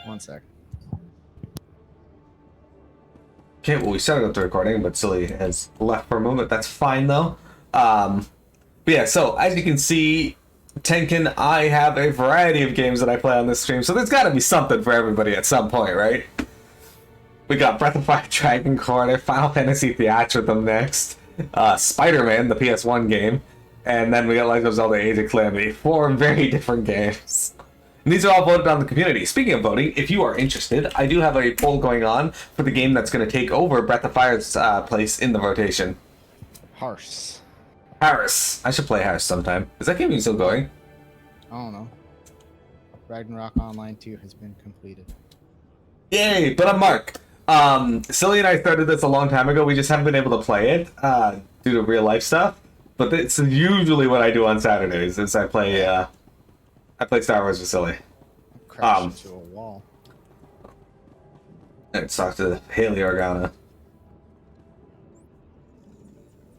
One sec. Okay, well, we started up the recording, but Silly has left for a moment. That's fine, though. But yeah, so as you can see, Tenkin, I have a variety of games that I play on this stream, so there's got to be something for everybody at some point, right? We got Breath of Fire Dragon Quarter, Final Fantasy Theatrhythm next, Spider-Man, the PS1 game, and then we got Legend of Zelda Age of Calamity. 4 very different games. And these are all voted on the community. Speaking of voting, if you are interested, I do have a poll going on for the game that's going to take over Breath of Fire's place in the rotation. Harse. Harris. I should play Harris sometime. Is that game even still going? I don't know. Ragnarok Online 2 has been completed. Yay! But I'm Mark. Silly and I started this a long time ago. We just haven't been able to play it due to real life stuff. But it's usually what I do on Saturdays is I play Star Wars with Silly. Crashed into a wall. Let's talk to Haley Organa.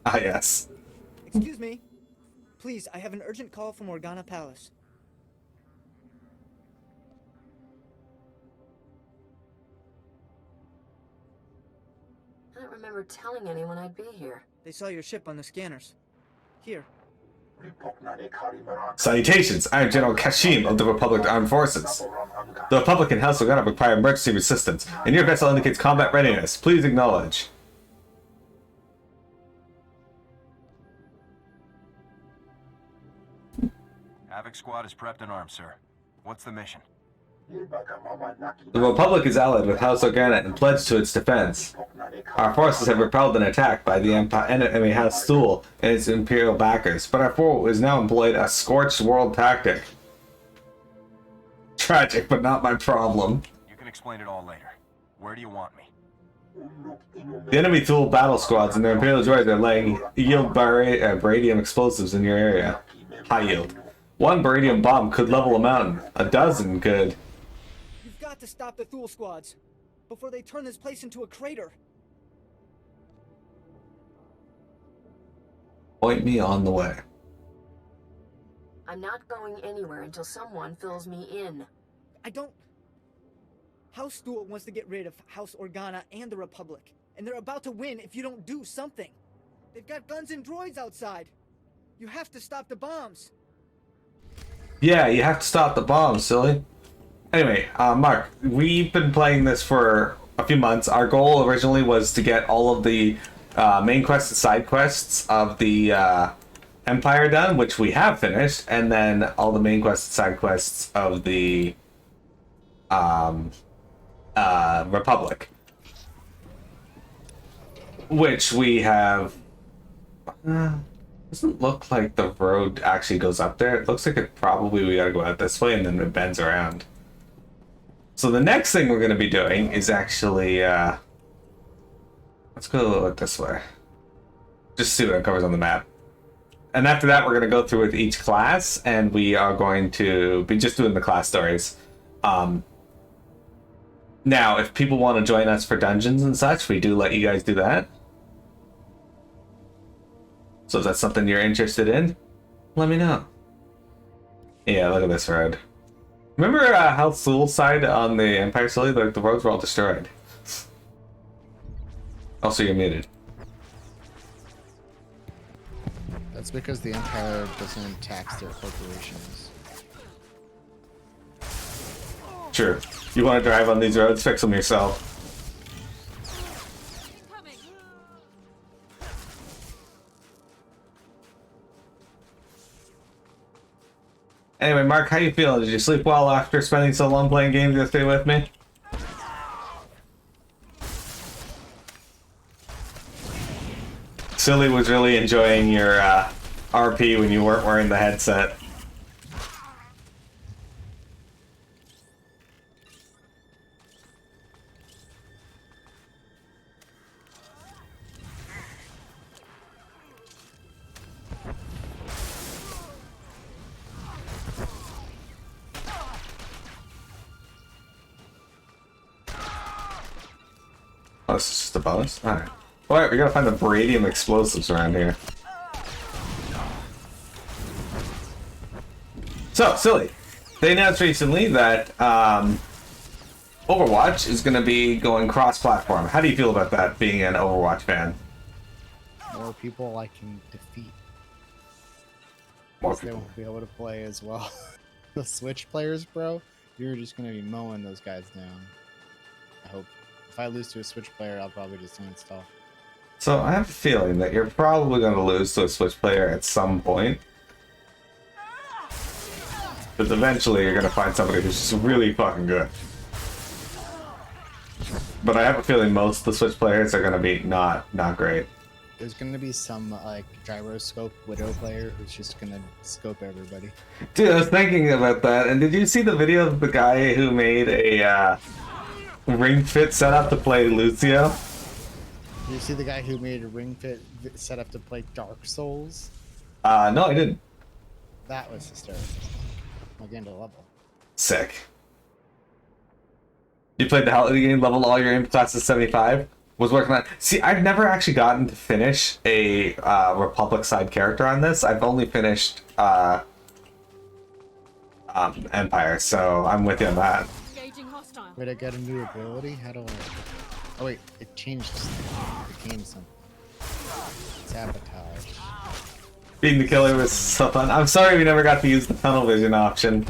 Ah, yes. Excuse me. Please, I have an urgent call from Organa Palace. I don't remember telling anyone I'd be here. They saw your ship on the scanners. Here. Salutations, I am General Kashim of the Republic Armed Forces. The Republican House Organa require emergency resistance, and your vessel indicates combat readiness. Please acknowledge. Havoc Squad is prepped and armed, sir. What's the mission? The Republic is allied with House Organa and pledged to its defense. Our forces have repelled an attack by the enemy House Thule and its Imperial backers, but our foe is now employed a scorched world tactic. Tragic, but not my problem. You can explain it all later. Where do you want me? The enemy Thule battle squads and their Imperial droids are laying yield baradium explosives in your area. High yield. One baradium bomb could level a mountain. A dozen could. You've got to stop the Thule squads before they turn this place into a crater. Point me on the way. I'm not going anywhere until someone fills me in. I don't... House Thule wants to get rid of House Organa and the Republic, and they're about to win if you don't do something. They've got guns and droids outside. You have to stop the bombs. Yeah, you have to stop the bombs, silly. Anyway, Mark, we've been playing this for a few months. Our goal originally was to get all of the main quests and side quests of the Empire done, which we have finished, and then all the main quests and side quests of the Republic. Which we have... doesn't look like the road actually goes up there. It looks like we gotta go out this way and then it bends around. So the next thing we're gonna be doing is actually let's go look this way. Just see what it covers on the map. And after that we're gonna go through with each class and we are going to be just doing the class stories. Now if people want to join us for dungeons and such, we do let you guys do that. So if that's something you're interested in, let me know. Yeah, look at this road. Remember how Thule's side on the Empire City, the roads were all destroyed. Also, you're muted. That's because the Empire doesn't tax their corporations. Sure. You want to drive on these roads? Fix them yourself. Anyway, Mark, how you feeling? Did you sleep well after spending so long playing games yesterday with me? Silly was really enjoying your RP when you weren't wearing the headset. Oh, this is just a bonus? Alright. Alright, we gotta find the baradium explosives around here. So, Silly, they announced recently that Overwatch is going to be going cross-platform. How do you feel about that, being an Overwatch fan? More people I can defeat. More Because they people. won't be able to play as well. The Switch players, bro, you're just gonna be mowing those guys down. I hope. If I lose to a Switch player, I'll probably just uninstall. So I have a feeling that you're probably going to lose to a Switch player at some point. But eventually you're going to find somebody who's just really fucking good. But I have a feeling most of the Switch players are going to be not great. There's gonna be some like gyroscope widow player who's just gonna scope everybody. Dude, I was thinking about that, and did you see the video of the guy who made a ring fit setup to play Lucio? Did you see the guy who made a ring fit setup to play Dark Souls? No, I didn't. That was hysterical. I gained a level. Sick. You played the hell of the game, leveled all your aim class to 75? Was working on. See, I've never actually gotten to finish a Republic side character on this. I've only finished Empire, so I'm with you on that. Engaging hostile. Wait, I got a new ability? How do I... Oh wait, it changed something. It became something. Sabotage. Being the killer was so fun. I'm sorry we never got to use the tunnel vision option.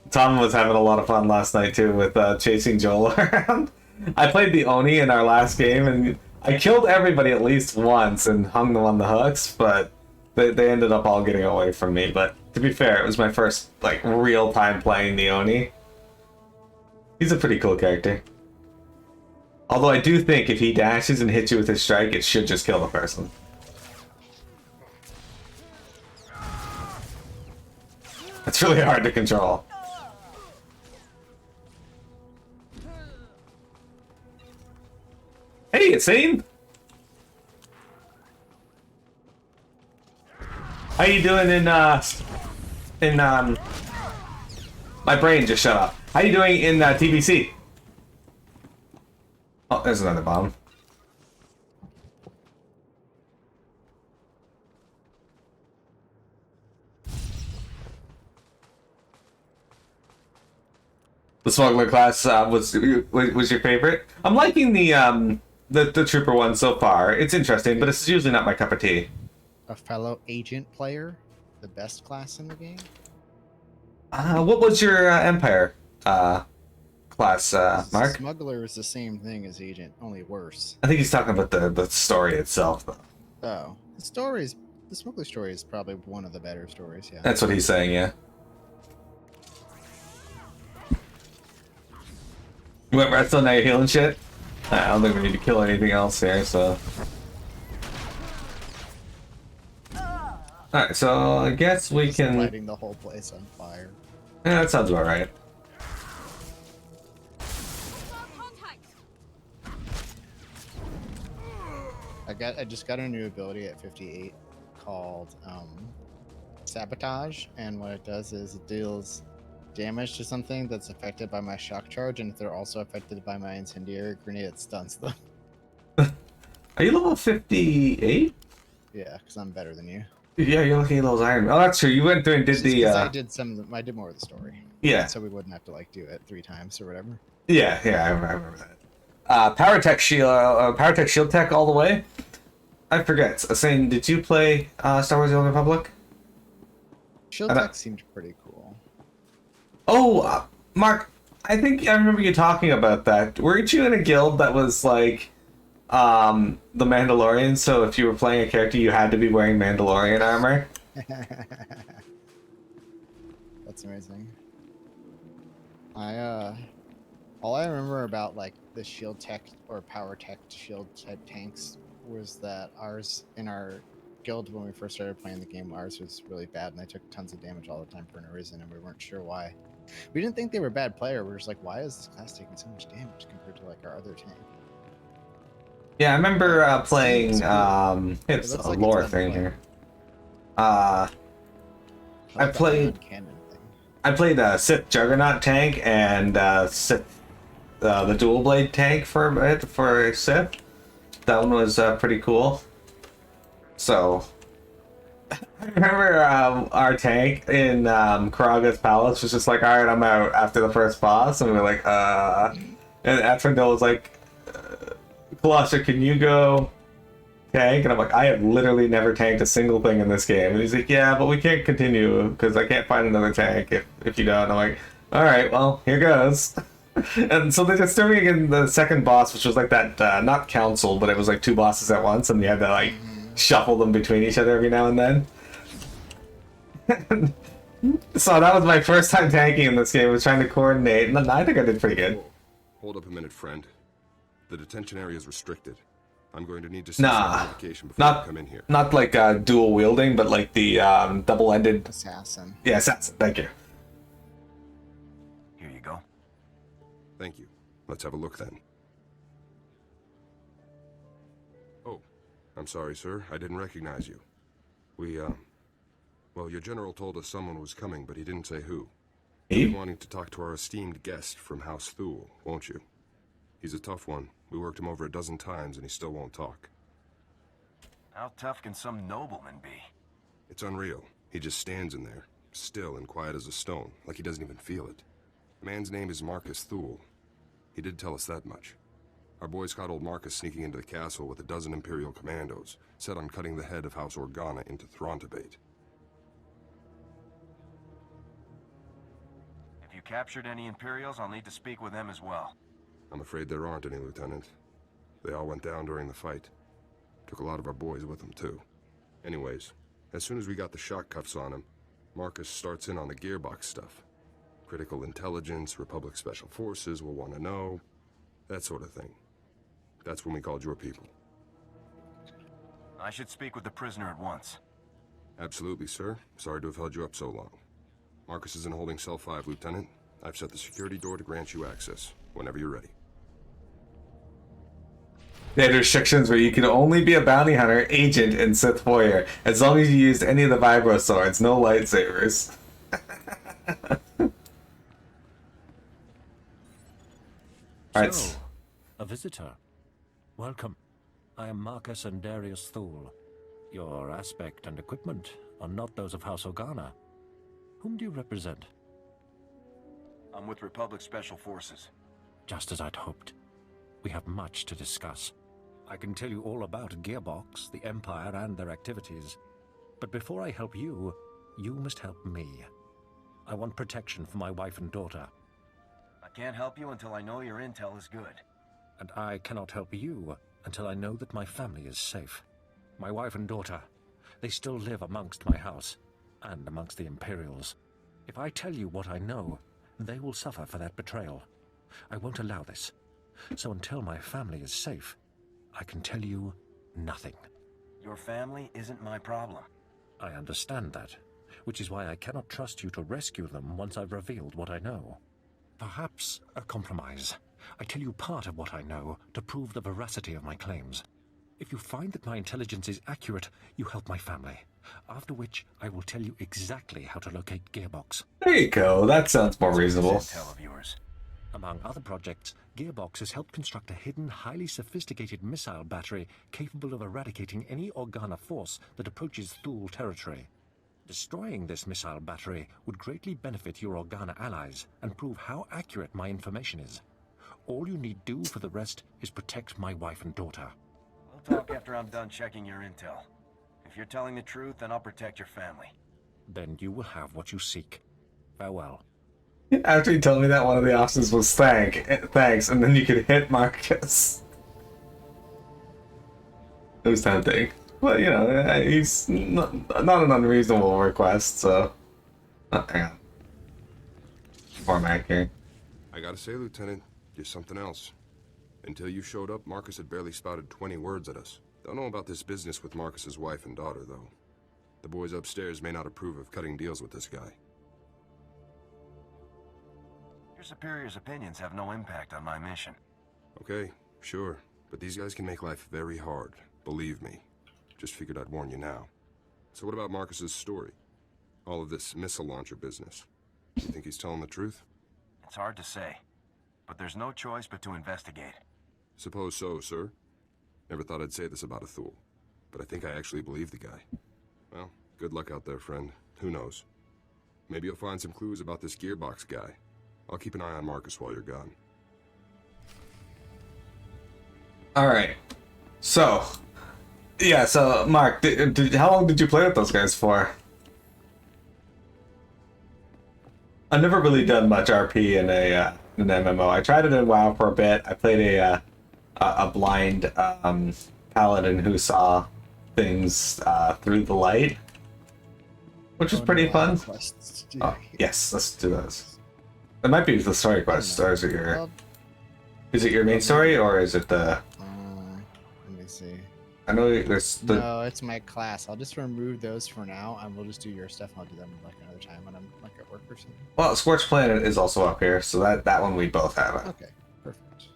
Tom was having a lot of fun last night too with chasing Joel around. I played the Oni in our last game and I killed everybody at least once and hung them on the hooks, but they ended up all getting away from me. But to be fair, it was my first like real time playing the Oni. He's a pretty cool character. Although I do think if he dashes and hits you with his strike, it should just kill the person. It's really hard to control. Hey, it's Zane! How you doing my brain just shut off. How you doing in TBC? Oh, there's another bomb. The smuggler class was your favorite. I'm liking the trooper one so far. It's interesting, but it's usually not my cup of tea. A fellow agent player? The best class in the game? What was your Empire class, Mark? Smuggler is the same thing as agent, only worse. I think he's talking about the story itself, though. Oh. The Smuggler story is probably one of the better stories, yeah. That's what he's saying, yeah. You went redstone, now you're healing shit? I don't think we need to kill anything else here, so... Alright, so I guess we Just can... lighting the whole place on fire. Yeah, that sounds about right. I just got a new ability at 58 called Sabotage, and what it does is it deals damage to something that's affected by my shock charge, and if they're also affected by my incendiary grenade, it stuns them. Are you level 58? Yeah, because I'm better than you. Yeah, you're looking at those iron. Oh, that's true. You went through and did Just the. 'cause I did more of the story. Yeah. So we wouldn't have to like do it 3 times or whatever. Yeah, I remember that. Power Tech Shield Tech all the way. I forget. Saying, did you play Star Wars: The Old Republic? Shield Tech seemed pretty cool. Oh, Mark, I think I remember you talking about that. Weren't you in a guild that was like the Mandalorian? So if you were playing a character, you had to be wearing Mandalorian armor. That's amazing. All I remember about like the shield tech or power tech shield type tanks was that ours in our guild when we first started playing the game, ours was really bad and they took tons of damage all the time for no reason and we weren't sure why. We didn't think they were a bad player. We were just like, why is this class taking so much damage compared to like our other tank? Yeah, I remember playing. It's It looks a like lore it's thing done here. I I played. cannon thing. I played a Sith Juggernaut tank and Sith, the dual blade tank for Sith. That one was pretty cool. So, Remember our tank in Karaga's Palace was just like, all right, I'm out after the first boss, and we were like, and Atrandil was like, Colossus, can you go tank? And I'm like, I have literally never tanked a single thing in this game. And he's like, yeah, but we can't continue because I can't find another tank if you don't. And I'm like, all right, well, here goes. And so they just threw me in the second boss, which was like that, not council, but it was like two bosses at once, and you had to like shuffle them between each other every now and then. So that was my first time tanking in this game, was trying to coordinate, and I think I did pretty good. Hold up a minute, friend. The detention area is restricted. I'm going to need to see some Nah, identification before you come in here. not like dual wielding, but like the double-ended Assassin. Yeah, assassin. Thank you. Here you go. Thank you. Let's have a look then. Oh, I'm sorry, sir. I didn't recognize you. Well, your general told us someone was coming, but he didn't say who. You'll be wanting to talk to our esteemed guest from House Thule, won't you? He's a tough one. We worked him over a dozen times, and he still won't talk. How tough can some nobleman be? It's unreal. He just stands in there, still and quiet as a stone, like he doesn't even feel it. The man's name is Marcus Thule. He did tell us that much. Our boys caught old Marcus sneaking into the castle with a dozen Imperial commandos, set on cutting the head of House Organa into Throntabate. If you captured any Imperials, I'll need to speak with them as well. I'm afraid there aren't any, Lieutenant. They all went down during the fight. Took a lot of our boys with them, too. Anyways, as soon as we got the shock cuffs on him, Marcus starts in on the gearbox stuff. Critical intelligence, Republic Special Forces will want to know, that sort of thing. That's when we called your people. I should speak with the prisoner at once. Absolutely, sir. Sorry to have held you up so long. Marcus is in holding cell 5, Lieutenant. I've set the security door to grant you access, whenever you're ready. There are restrictions where you can only be a bounty hunter, agent, and Sith warrior, as long as you used any of the vibro swords, no lightsabers. Alright. So, a visitor. Welcome. I am Marcus and Darius Thule. Your aspect and equipment are not those of House Organa. Whom do you represent? I'm with Republic Special Forces. Just as I'd hoped. We have much to discuss. I can tell you all about Gearbox, the Empire, and their activities. But before I help you, you must help me. I want protection for my wife and daughter. I can't help you until I know your intel is good. And I cannot help you until I know that my family is safe. My wife and daughter, they still live amongst my house, and amongst the Imperials. If I tell you what I know, they will suffer for that betrayal. I won't allow this. So until my family is safe, I can tell you nothing. Your family isn't my problem. I understand that, which is why I cannot trust you to rescue them once I've revealed what I know. Perhaps a compromise. I tell you part of what I know to prove the veracity of my claims. If you find that my intelligence is accurate, you help my family. After which, I will tell you exactly how to locate Gearbox. There you go. That sounds more reasonable. This intel of yours. Among other projects, Gearbox has helped construct a hidden, highly sophisticated missile battery capable of eradicating any Organa force that approaches Thule territory. Destroying this missile battery would greatly benefit your Organa allies and prove how accurate my information is. All you need do for the rest is protect my wife and daughter. We'll talk after I'm done checking your intel. If you're telling the truth, then I'll protect your family. Then you will have what you seek. Farewell. After he told me that, one of the options was thanks, and then you could hit Marcus. It was tempting. But, you know, he's not an unreasonable request, so... hang on. Format here. I gotta say, Lieutenant, you're something else. Until you showed up, Marcus had barely spouted 20 words at us. Don't know about this business with Marcus's wife and daughter, though. The boys upstairs may not approve of cutting deals with this guy. Your superior's opinions have no impact on my mission. Okay, sure. But these guys can make life very hard. Believe me. Just figured I'd warn you now. So what about Marcus's story? All of this missile launcher business. You think he's telling the truth? It's hard to say. But there's no choice but to investigate. Suppose so, sir. Never thought I'd say this about a Thule. But I think I actually believe the guy. Well, Good luck out there, friend. Who knows? Maybe you'll find some clues about this gearbox guy. I'll keep an eye on Marcus while you're gone. All right. So, yeah. So, Mark, how long did you play with those guys for? I've never really done much RP in an MMO. I tried it in WoW for a bit. I played a blind paladin who saw things through the light, which was pretty fun. Oh, yes, let's do those. It might be the story quest, or is it your? Is it your main story, or is it the? Let me see. I know there's the. No, it's my class. I'll just remove those for now, and we'll just do your stuff. And I'll do them like another time when I'm like at work or something. Well, Scorched Planet is also up here, so that one we both have. Okay, perfect.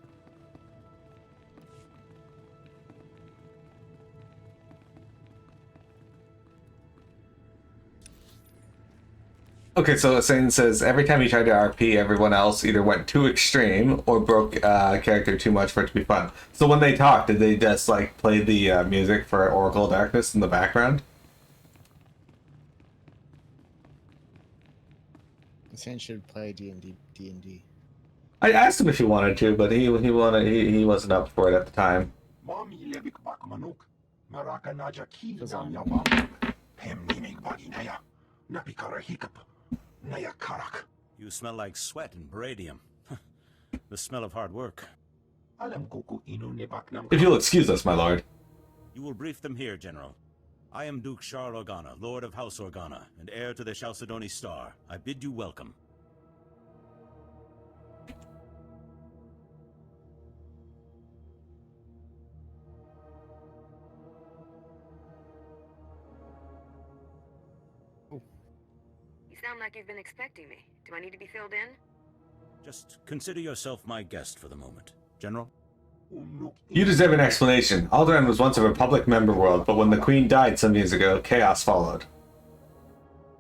Okay, so Satan says every time you tried to RP, everyone else either went too extreme or broke character too much for it to be fun. So when they talked, did they just like play the music for Oracle of Darkness in the background? Satan should play D&D. I asked him if he wanted to, but he wasn't up for it at the time. You smell like sweat and baradium. The smell of hard work. If you'll excuse us, my lord. You will brief them here, General. I am Duke Charles Organa, Lord of House Organa, and heir to the Chalcedony Star. I bid you welcome. You sound like you've been expecting me. Do I need to be filled in? Just consider yourself my guest for the moment, General. You deserve an explanation. Alderaan was once a Republic member world, but when the Queen died some years ago, chaos followed.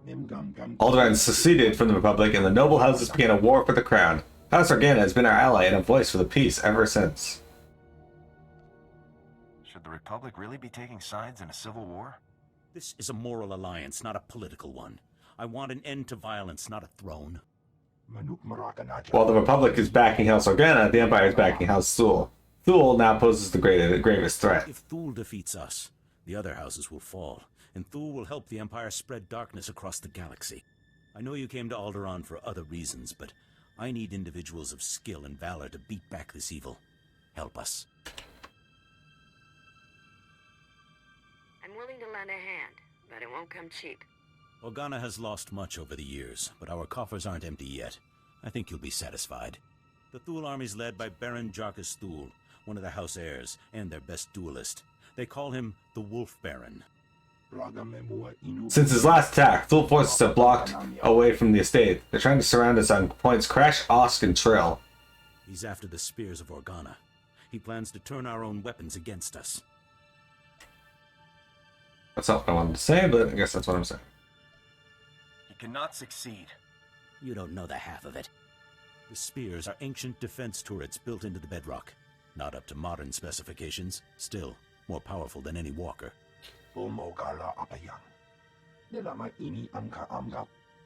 Alderaan seceded from the Republic, and the noble houses began a war for the crown. House Organa has been our ally and a voice for the peace ever since. Should the Republic really be taking sides in a civil war? This is a moral alliance, not a political one. I want an end to violence, not a throne. While the Republic is backing House Organa, the Empire is backing House Thule. Thule now poses the gravest threat. If Thule defeats us, the other houses will fall, and Thule will help the Empire spread darkness across the galaxy. I know you came to Alderaan for other reasons, but I need individuals of skill and valor to beat back this evil. Help us. I'm willing to lend a hand, but it won't come cheap. Organa has lost much over the years, but our coffers aren't empty yet. I think you'll be satisfied. The Thule army's led by Baron Jarkus Thule, one of the House heirs, and their best duelist. They call him the Wolf Baron. Since his last attack, Thule forces have blocked away from the estate. They're trying to surround us on points Crash, Osk, and Trill. He's after the spears of Organa. He plans to turn our own weapons against us. That's not what I wanted to say, but I guess that's what I'm saying. He cannot succeed. You don't know the half of it. The spears are ancient defense turrets built into the bedrock. Not up to modern specifications, still more powerful than any walker.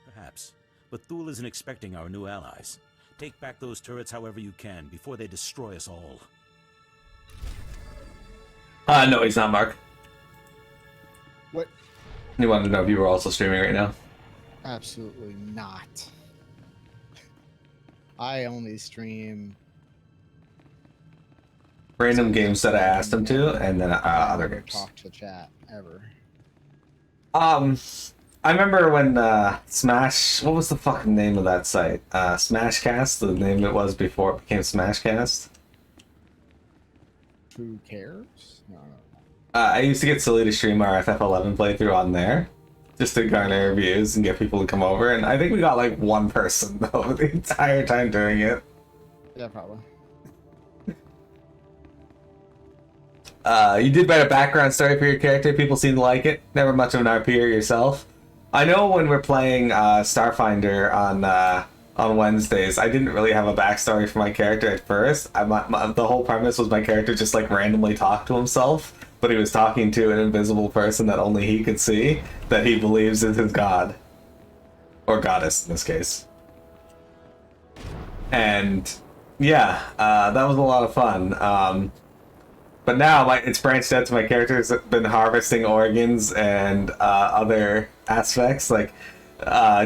Perhaps, but Thule isn't expecting our new allies. Take back those turrets however you can before they destroy us all. No, he's not, Mark. What? You wanted to know if you were also streaming right now? Absolutely not. I only stream Random games that I asked him to, and then other never games. talk to chat ever. I remember when Smash. What was the fucking name of that site? Smashcast, the name it was before it became Smashcast. Who cares? No. I used to get silly to stream our FF11 playthrough on there, just to garner reviews and get people to come over, and I think we got like one person though the entire time doing it. Yeah, probably. You did write a background story for your character. People seem to like it. Never much of an RPer yourself. I know when we're playing Starfinder on Wednesdays, I didn't really have a backstory for my character at first. The whole premise was my character just like randomly talked to himself. but he was talking to an invisible person that only he could see, that he believes is his god. Or goddess, in this case. And, yeah, that was a lot of fun. But now it's branched out to my characters have been harvesting organs and other aspects. Like,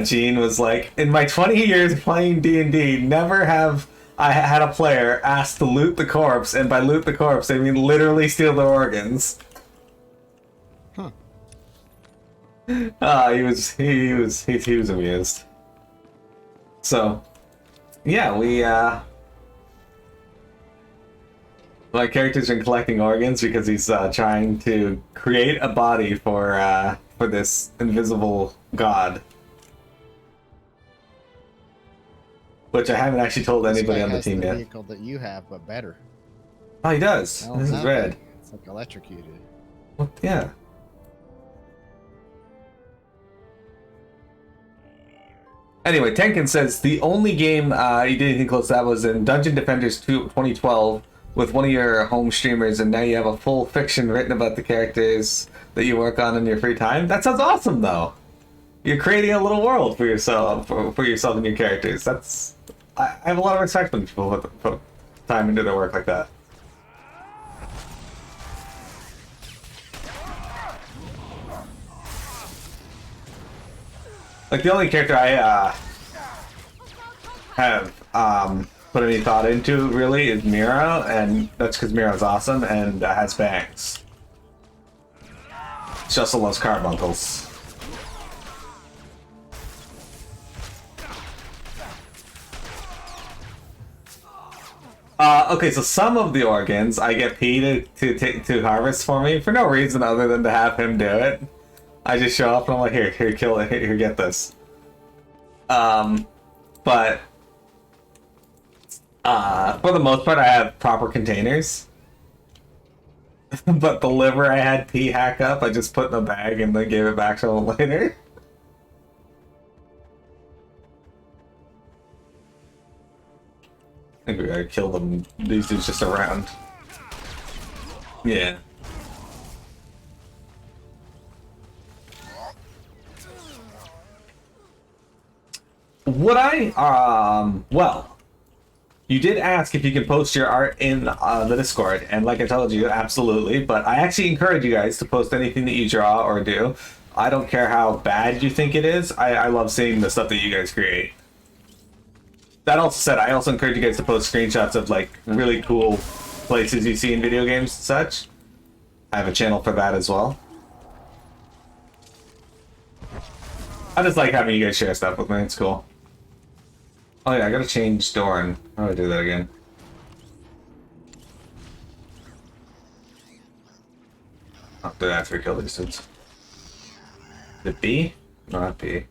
Gene was like, in my 20 years playing D&D, never have I had a player asked to loot the corpse, and by loot the corpse, I mean literally steal their organs. Huh. He was amused. So, yeah, my character's been collecting organs because he's trying to create a body for this invisible god. Which I haven't actually told anybody on the team yet. Vehicle that you have, but better. Oh, he does. Well, This is red. It's like electrocuted. What? Yeah. Anyway, Tenkin says the only game he did anything close to that was in Dungeon Defenders 2 2012 with one of your home streamers, and now you have a full fiction written about the characters that you work on in your free time. That sounds awesome, though. You're creating a little world for yourself, for yourself and your characters. I have a lot of respect when people put time into their work like that. Like, the only character I have put any thought into, really, is Mira, and that's because Mira's awesome and has bangs. She also loves carbuncles. Okay, so some of the organs I get P to harvest for me for no reason other than to have him do it. I just show up and I'm like, here, kill it, here, get this. But for the most part, I have proper containers. But the liver I had P hack up, I just put in a bag and then gave it back to him later. I think we gotta kill them. These dudes just around. Yeah. Would I? Well, you did ask if you can post your art in the Discord, and like I told you, absolutely. But I actually encourage you guys to post anything that you draw or do. I don't care how bad you think it is. I love seeing the stuff that you guys create. That also said, I also encourage you guys to post screenshots of like really cool places you see in video games and such. I have a channel for that as well. I just like having you guys share stuff with me. It's cool. Oh yeah, I gotta change Doran. How do I do that again? Oh, did I have to kill these dudes? Is it B? No, not B.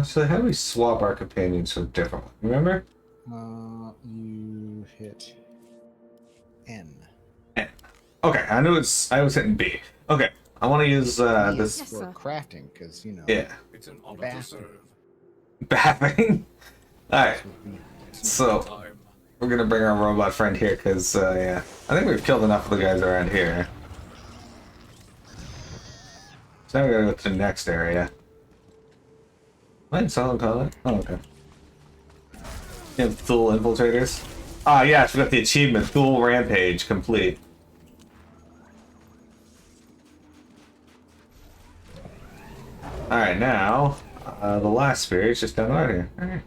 So how do we swap our companions for different one? Remember? You hit N. N. Okay, I was hitting B. Okay, I want to use this for crafting, because you know. Yeah. It's an honor to serve. Bathing. All right. So we're gonna bring our robot friend here, because yeah, I think we've killed enough of the guys around here. So now we gotta go to the next area. What did someone call it? Oh, okay. Thule infiltrators. Ah, yeah, I forgot the achievement. Thule rampage complete. Alright, now, the last spear is just down right here.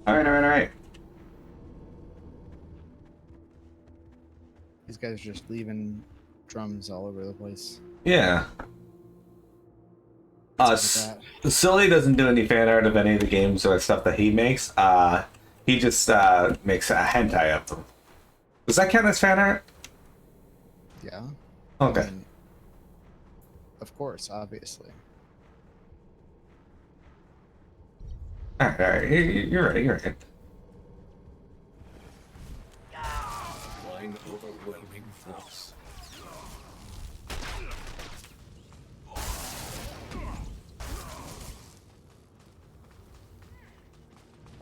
Alright. These guys are just leaving drums all over the place. Yeah. Sully doesn't do any fan art of any of the games or stuff that he makes. He just makes a hentai of them. Does that count as fan art? Yeah. Okay. I mean, of course, obviously. Alright. You're right. Flying overwhelming force.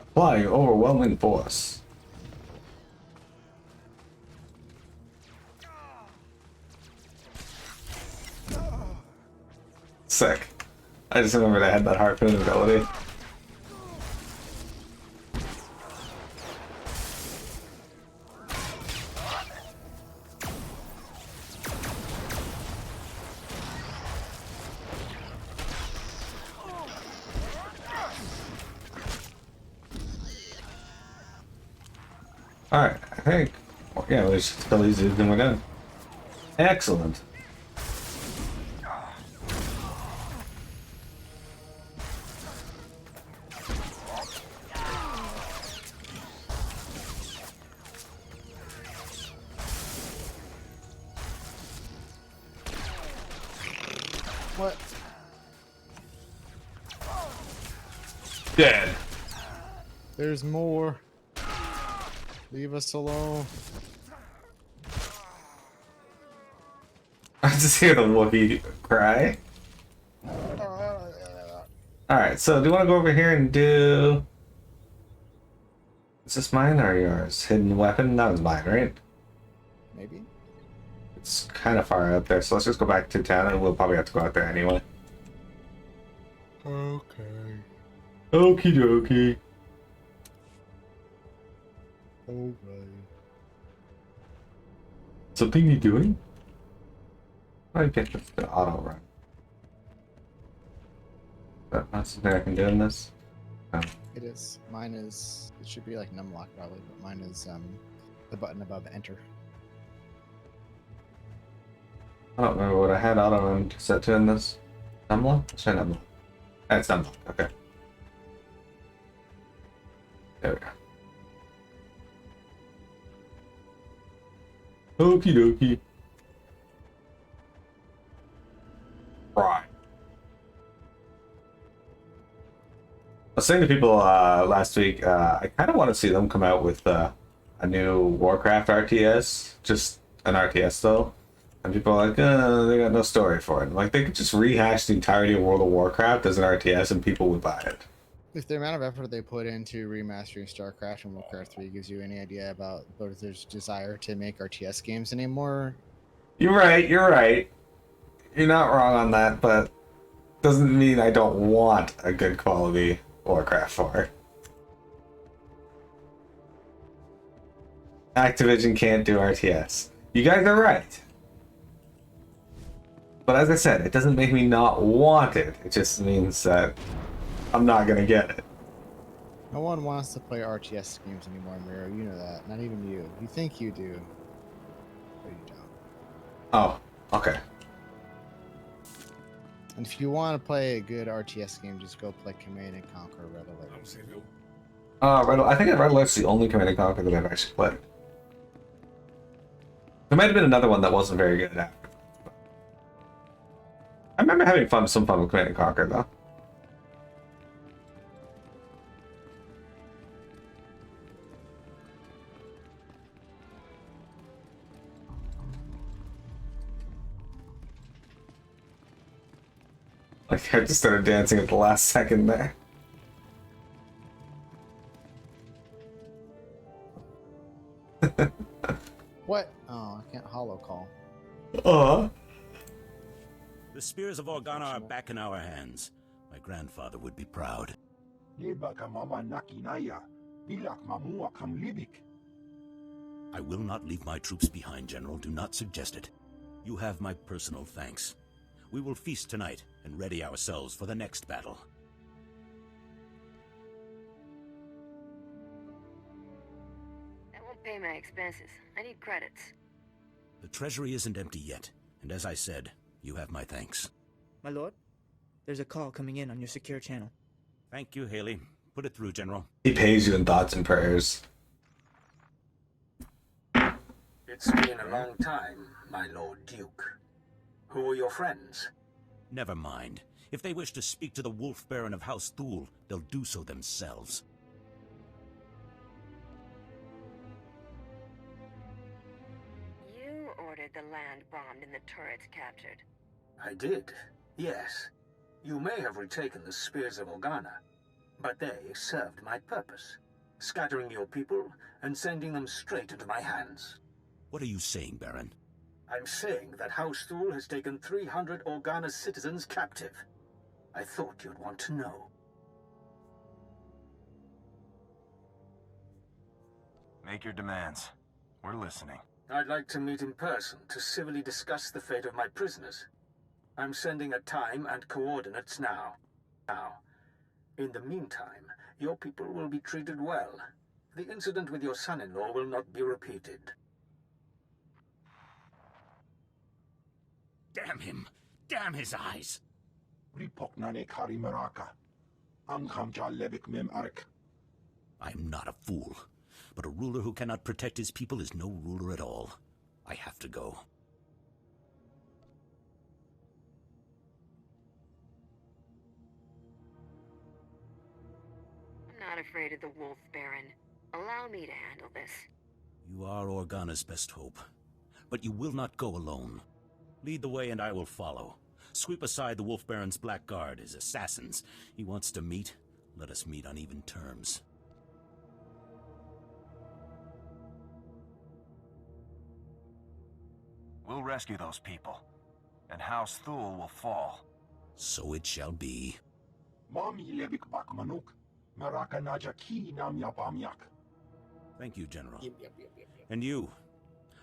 Applying overwhelming force. sick. I just remembered I had that harpoon ability. Alright, I think. Yeah, we should kill these dudes and we're done. Excellent. What? Dead. There's more. Leave us alone. I just hear the Wookiee cry. Alright, so do you want to go over here and do... Is this mine or yours? Hidden weapon? That was mine, right? Maybe. It's kind of far out there, so let's just go back to town and we'll probably have to go out there anyway. Okay. Okie dokie. Okay. Something you doing? I get this to auto run. That's not something I can do in this? No. It is. Mine is. It should be like numlock probably, but mine is the button above enter. I don't remember what I had auto run set to in this. Numlock? Let's try numlock. That's numlock, okay. There we go. Okie dokie. Right. I was saying to people last week, I kind of want to see them come out with a new Warcraft RTS, just an RTS though. And people are like, they got no story for it. Like, they could just rehash the entirety of World of Warcraft as an RTS and people would buy it. If the amount of effort they put into remastering StarCraft and Warcraft 3 gives you any idea about their desire to make RTS games anymore, You're right, you're right. You're not wrong on that, but doesn't mean I don't want a good quality Warcraft 4. Activision can't do RTS. You guys are right. But as I said, it doesn't make me not want it. It just means that I'm not gonna get it. no one wants to play RTS games anymore, Miro. You know that. Not even you. You think you do, but you don't. Oh, okay. And if you want to play a good RTS game, just go play Command and Conquer Red Alert. I think Red Alert's the only Command & Conquer that I've actually played. There might have been another one that wasn't very good after. I remember having some fun with Command & Conquer, though. Like, I just started dancing at the last second there. What? Oh, I can't holo call. The spears of Organa are back in our hands. My grandfather would be proud. I will not leave my troops behind, General. Do not suggest it. You have my personal thanks. We will feast tonight and ready ourselves for the next battle. That won't pay my expenses. I need credits. The treasury isn't empty yet, and as I said, you have my thanks. My lord, there's a call coming in on your secure channel. Thank you, Haley. Put it through, General. He pays you in thoughts and prayers. It's been a long time, my Lord Duke. Who are your friends? Never mind. If they wish to speak to the Wolf Baron of House Thule, they'll do so themselves. You ordered the land bombed and the turrets captured. I did, yes. You may have retaken the spears of Organa, but they served my purpose, scattering your people and sending them straight into my hands. What are you saying, Baron? I'm saying that House Thule has taken 300 Organa citizens captive. I thought you'd want to know. Make your demands. We're listening. I'd like to meet in person to civilly discuss the fate of my prisoners. I'm sending a time and coordinates now. In the meantime, your people will be treated well. The incident with your son-in-law will not be repeated. Damn him! Damn his eyes! Ripoknane kari maraka. Anghamja levik mem arik. I'm not a fool, but a ruler who cannot protect his people is no ruler at all. I have to go. I'm not afraid of the Wolf Baron. Allow me to handle this. You are Organa's best hope, but you will not go alone. Lead the way and I will follow. Sweep aside the Wolf Baron's black guard, his assassins. He wants to meet. Let us meet on even terms. We'll rescue those people, and House Thule will fall. So it shall be. Mami levik bak manuk. Maraka naja ki nam yapamyak. Thank you, General. And you.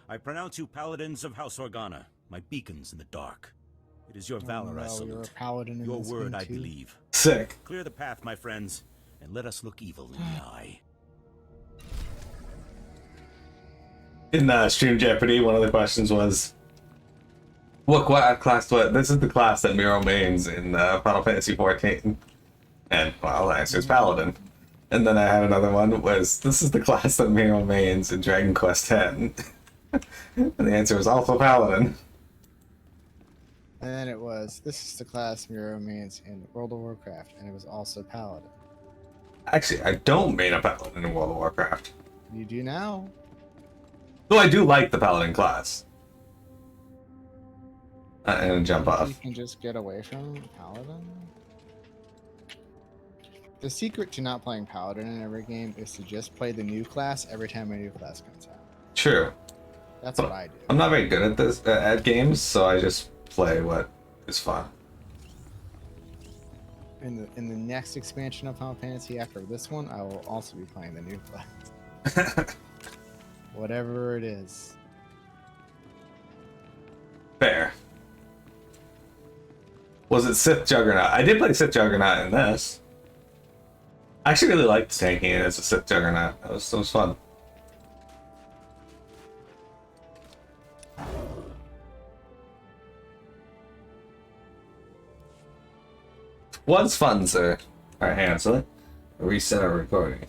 I pronounce you paladins of House Organa, my beacons in the dark. It is your valor I You're a salute. paladin in Your this word game I too. believe. Sick. Clear the path, my friends, and let us look evil in the eye. In Stream Jeopardy, one of the questions was, what class? What? This is the class that Miro mains in Final Fantasy XIV, and well, the answer is Paladin. And then I had another one was, this is the class that Miro mains in Dragon Quest X, and the answer was also Paladin. And then it was, this is the class Miro mains in World of Warcraft, and it was also Paladin. Actually, I don't main a Paladin in World of Warcraft. You do now. Though I do like the Paladin class. And jump off. You can just get away from Paladin. The secret to not playing Paladin in every game is to just play the new class every time a new class comes out. True. That's what I do. I'm not very good at this at games, so I just play what is fun. In the next expansion of Final Fantasy after this one, I will also be playing the new class. Whatever it is. Fair. Was it Sith Juggernaut? I did play Sith Juggernaut in this. I actually really liked tanking it as a Sith Juggernaut. That was fun. Was fun, sir. Alright, hang on, so reset our recording.